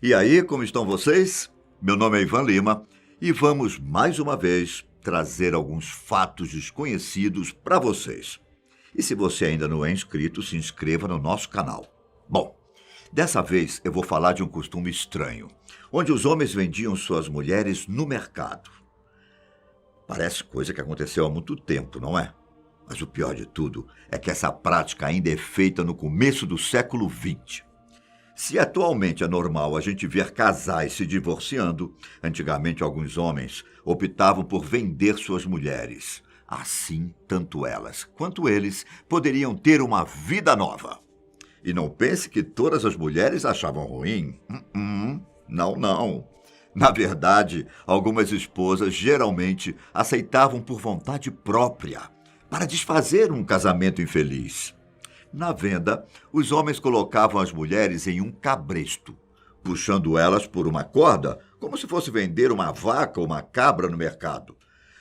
E aí, como estão vocês? Meu nome é Ivan Lima e vamos mais uma vez trazer alguns fatos desconhecidos para vocês. E se você ainda não é inscrito, se inscreva no nosso canal. Bom, dessa vez eu vou falar de um costume estranho, onde os homens vendiam suas mulheres no mercado. Parece coisa que aconteceu há muito tempo, não é? Mas o pior de tudo é que essa prática ainda é feita no começo do século XX. Se atualmente é normal a gente ver casais se divorciando, antigamente alguns homens optavam por vender suas mulheres. Assim, tanto elas quanto eles poderiam ter uma vida nova. E não pense que todas as mulheres achavam ruim. Não, não. Na verdade, algumas esposas geralmente aceitavam por vontade própria, para desfazer um casamento infeliz. Na venda, os homens colocavam as mulheres em um cabresto, puxando elas por uma corda, como se fosse vender uma vaca ou uma cabra no mercado.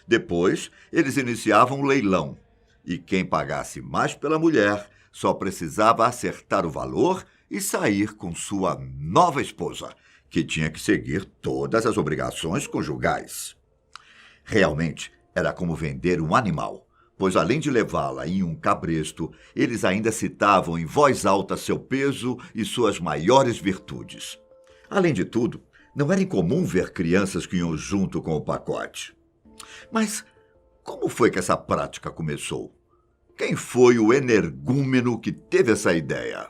Depois, eles iniciavam um leilão, e quem pagasse mais pela mulher só precisava acertar o valor e sair com sua nova esposa, que tinha que seguir todas as obrigações conjugais. Realmente, era como vender um animal, pois além de levá-la em um cabresto, eles ainda citavam em voz alta seu peso e suas maiores virtudes. Além de tudo, não era incomum ver crianças que iam junto com o pacote. Mas como foi que essa prática começou? Quem foi o energúmeno que teve essa ideia?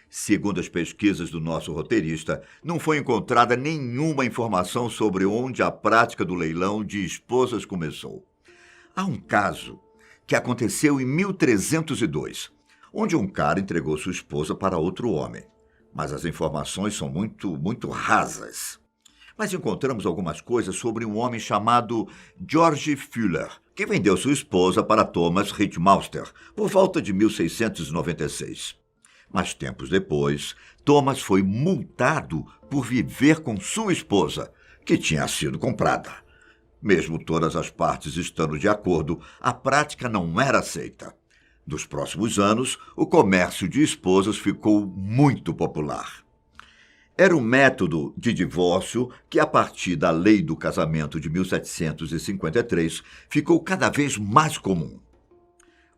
Segundo as pesquisas do nosso roteirista, não foi encontrada nenhuma informação sobre onde a prática do leilão de esposas começou. Há um caso que aconteceu em 1302, onde um cara entregou sua esposa para outro homem. Mas as informações são muito rasas. Mas encontramos algumas coisas sobre um homem chamado George Fuller, que vendeu sua esposa para Thomas Rittmauster por volta de 1696. Mas tempos depois, Thomas foi multado por viver com sua esposa, que tinha sido comprada. Mesmo todas as partes estando de acordo, a prática não era aceita. Nos próximos anos, o comércio de esposas ficou muito popular. Era um método de divórcio que, a partir da Lei do Casamento de 1753, ficou cada vez mais comum.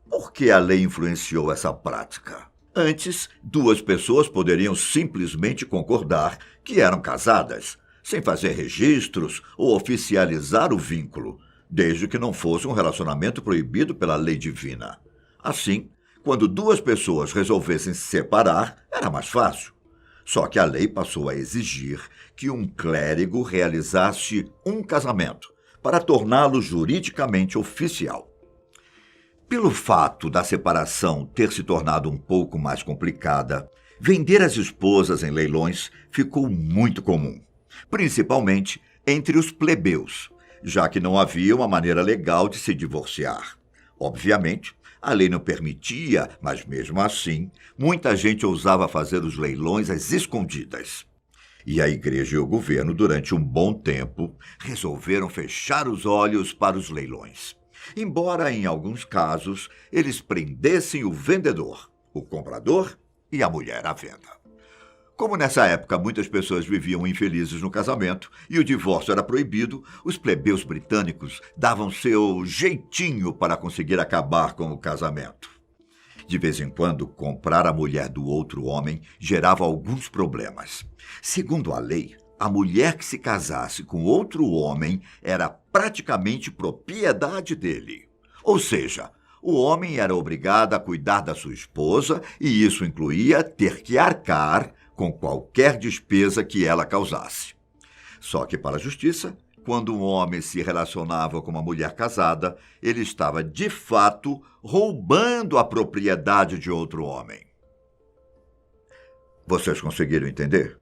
Por que a lei influenciou essa prática? Antes, duas pessoas poderiam simplesmente concordar que eram casadas, sem fazer registros ou oficializar o vínculo, desde que não fosse um relacionamento proibido pela lei divina. Assim, quando duas pessoas resolvessem se separar, era mais fácil. Só que a lei passou a exigir que um clérigo realizasse um casamento, para torná-lo juridicamente oficial. Pelo fato da separação ter se tornado um pouco mais complicada, vender as esposas em leilões ficou muito comum, principalmente entre os plebeus, já que não havia uma maneira legal de se divorciar. Obviamente, a lei não permitia, mas mesmo assim, muita gente ousava fazer os leilões às escondidas. E a igreja e o governo, durante um bom tempo, resolveram fechar os olhos para os leilões. Embora, em alguns casos, eles prendessem o vendedor, o comprador e a mulher à venda. Como nessa época muitas pessoas viviam infelizes no casamento e o divórcio era proibido, os plebeus britânicos davam seu jeitinho para conseguir acabar com o casamento. De vez em quando, comprar a mulher do outro homem gerava alguns problemas. Segundo a lei, a mulher que se casasse com outro homem era praticamente propriedade dele. Ou seja, o homem era obrigado a cuidar da sua esposa e isso incluía ter que arcar com qualquer despesa que ela causasse. Só que, para a justiça, quando um homem se relacionava com uma mulher casada, ele estava, de fato, roubando a propriedade de outro homem. Vocês conseguiram entender?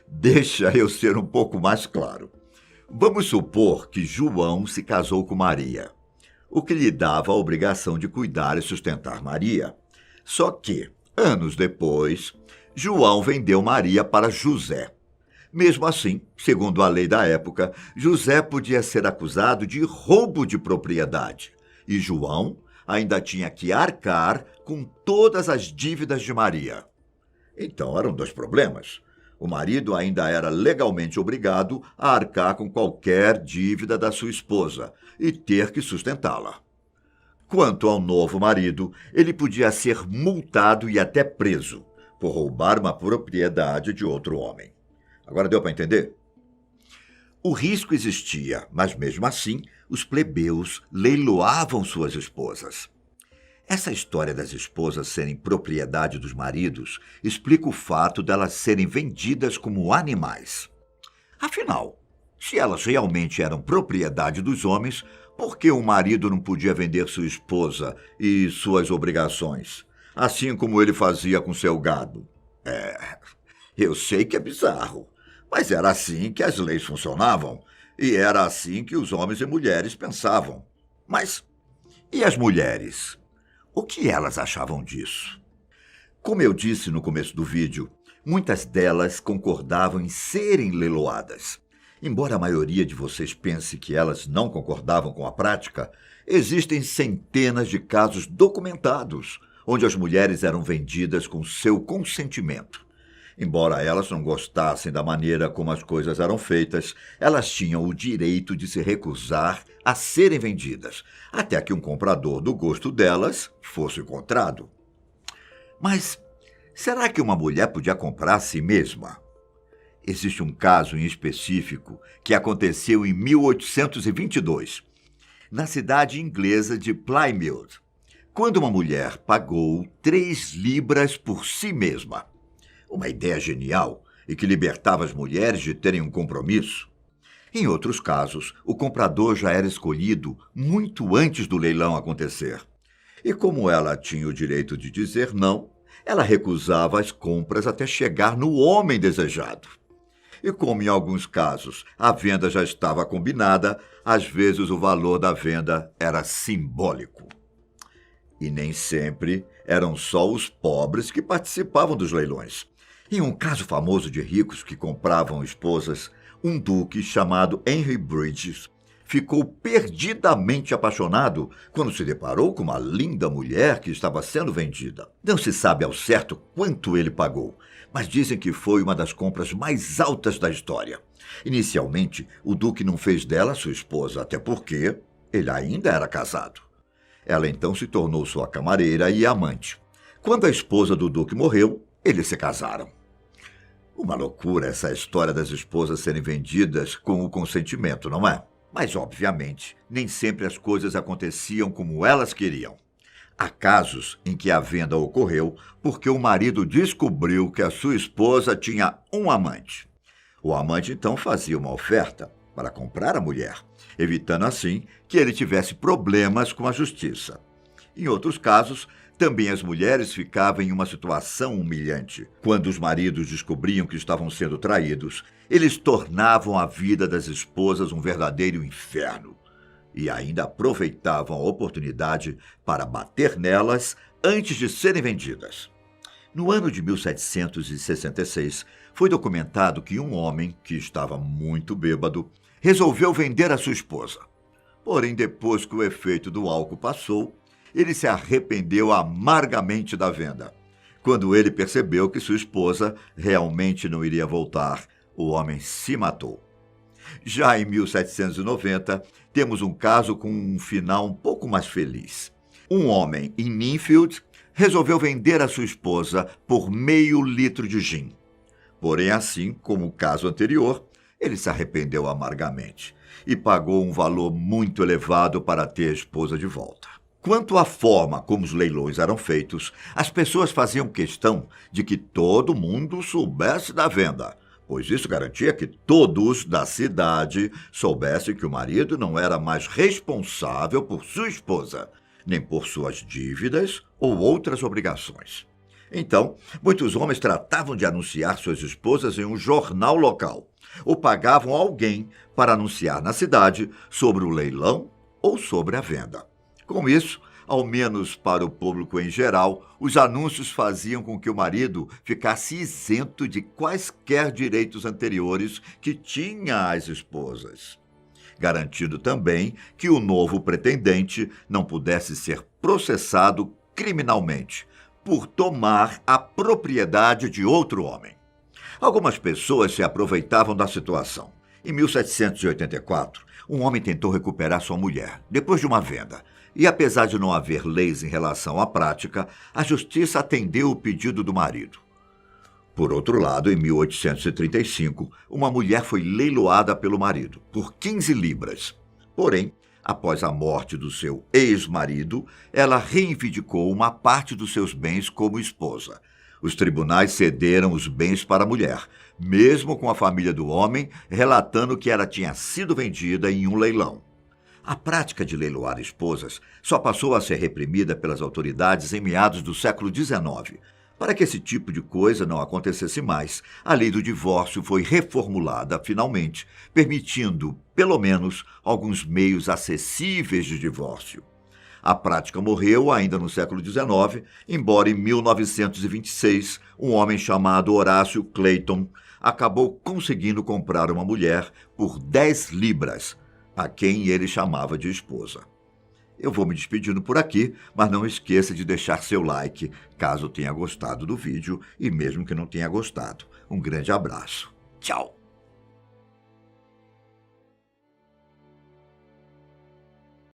Deixa eu ser um pouco mais claro. Vamos supor que João se casou com Maria, o que lhe dava a obrigação de cuidar e sustentar Maria. Só que, anos depois, João vendeu Maria para José. Mesmo assim, segundo a lei da época, José podia ser acusado de roubo de propriedade. E João ainda tinha que arcar com todas as dívidas de Maria. Então eram dois problemas. O marido ainda era legalmente obrigado a arcar com qualquer dívida da sua esposa e ter que sustentá-la. Quanto ao novo marido, ele podia ser multado e até preso por roubar uma propriedade de outro homem. Agora deu para entender? O risco existia, mas mesmo assim, os plebeus leiloavam suas esposas. Essa história das esposas serem propriedade dos maridos explica o fato delas serem vendidas como animais. Afinal, se elas realmente eram propriedade dos homens, por que o marido não podia vender sua esposa e suas obrigações, assim como ele fazia com seu gado? Eu sei que é bizarro, mas era assim que as leis funcionavam e era assim que os homens e mulheres pensavam. Mas e as mulheres? O que elas achavam disso? Como eu disse no começo do vídeo, muitas delas concordavam em serem leiloadas. Embora a maioria de vocês pense que elas não concordavam com a prática, existem centenas de casos documentados onde as mulheres eram vendidas com seu consentimento. Embora elas não gostassem da maneira como as coisas eram feitas, elas tinham o direito de se recusar a serem vendidas, até que um comprador do gosto delas fosse encontrado. Mas será que uma mulher podia comprar a si mesma? Existe um caso em específico que aconteceu em 1822, na cidade inglesa de Plymouth, quando uma mulher pagou 3 libras por si mesma. Uma ideia genial e que libertava as mulheres de terem um compromisso. Em outros casos, o comprador já era escolhido muito antes do leilão acontecer. E como ela tinha o direito de dizer não, ela recusava as compras até chegar no homem desejado. E como em alguns casos a venda já estava combinada, às vezes o valor da venda era simbólico. E nem sempre eram só os pobres que participavam dos leilões. Em um caso famoso de ricos que compravam esposas, um duque chamado Henry Bridges ficou perdidamente apaixonado quando se deparou com uma linda mulher que estava sendo vendida. Não se sabe ao certo quanto ele pagou, mas dizem que foi uma das compras mais altas da história. Inicialmente, o duque não fez dela sua esposa, até porque ele ainda era casado. Ela então se tornou sua camareira e amante. Quando a esposa do duque morreu, eles se casaram. Uma loucura essa história das esposas serem vendidas com o consentimento, não é? Mas, obviamente, nem sempre as coisas aconteciam como elas queriam. Há casos em que a venda ocorreu porque o marido descobriu que a sua esposa tinha um amante. O amante, então, fazia uma oferta para comprar a mulher, evitando assim que ele tivesse problemas com a justiça. Em outros casos, também as mulheres ficavam em uma situação humilhante. Quando os maridos descobriam que estavam sendo traídos, eles tornavam a vida das esposas um verdadeiro inferno e ainda aproveitavam a oportunidade para bater nelas antes de serem vendidas. No ano de 1766, foi documentado que um homem, que estava muito bêbado, resolveu vender a sua esposa. Porém, depois que o efeito do álcool passou, ele se arrependeu amargamente da venda. Quando ele percebeu que sua esposa realmente não iria voltar, o homem se matou. Já em 1790, temos um caso com um final um pouco mais feliz. Um homem em Ninfield resolveu vender a sua esposa por meio litro de gin. Porém, assim como o caso anterior, ele se arrependeu amargamente e pagou um valor muito elevado para ter a esposa de volta. Quanto à forma como os leilões eram feitos, as pessoas faziam questão de que todo mundo soubesse da venda, pois isso garantia que todos da cidade soubessem que o marido não era mais responsável por sua esposa, nem por suas dívidas ou outras obrigações. Então, muitos homens tratavam de anunciar suas esposas em um jornal local, ou pagavam alguém para anunciar na cidade sobre o leilão ou sobre a venda. Com isso, ao menos para o público em geral, os anúncios faziam com que o marido ficasse isento de quaisquer direitos anteriores que tinha às esposas, garantindo também que o novo pretendente não pudesse ser processado criminalmente por tomar a propriedade de outro homem. Algumas pessoas se aproveitavam da situação. Em 1784, um homem tentou recuperar sua mulher, depois de uma venda. E apesar de não haver leis em relação à prática, a justiça atendeu o pedido do marido. Por outro lado, em 1835, uma mulher foi leiloada pelo marido, por 15 libras. Porém, após a morte do seu ex-marido, ela reivindicou uma parte dos seus bens como esposa. Os tribunais cederam os bens para a mulher, mesmo com a família do homem relatando que ela tinha sido vendida em um leilão. A prática de leiloar esposas só passou a ser reprimida pelas autoridades em meados do século XIX. Para que esse tipo de coisa não acontecesse mais, a lei do divórcio foi reformulada finalmente, permitindo, pelo menos, alguns meios acessíveis de divórcio. A prática morreu ainda no século XIX, embora em 1926 um homem chamado Horácio Clayton acabou conseguindo comprar uma mulher por 10 libras, a quem ele chamava de esposa. Eu vou me despedindo por aqui, mas não esqueça de deixar seu like, caso tenha gostado do vídeo e mesmo que não tenha gostado. Um grande abraço. Tchau!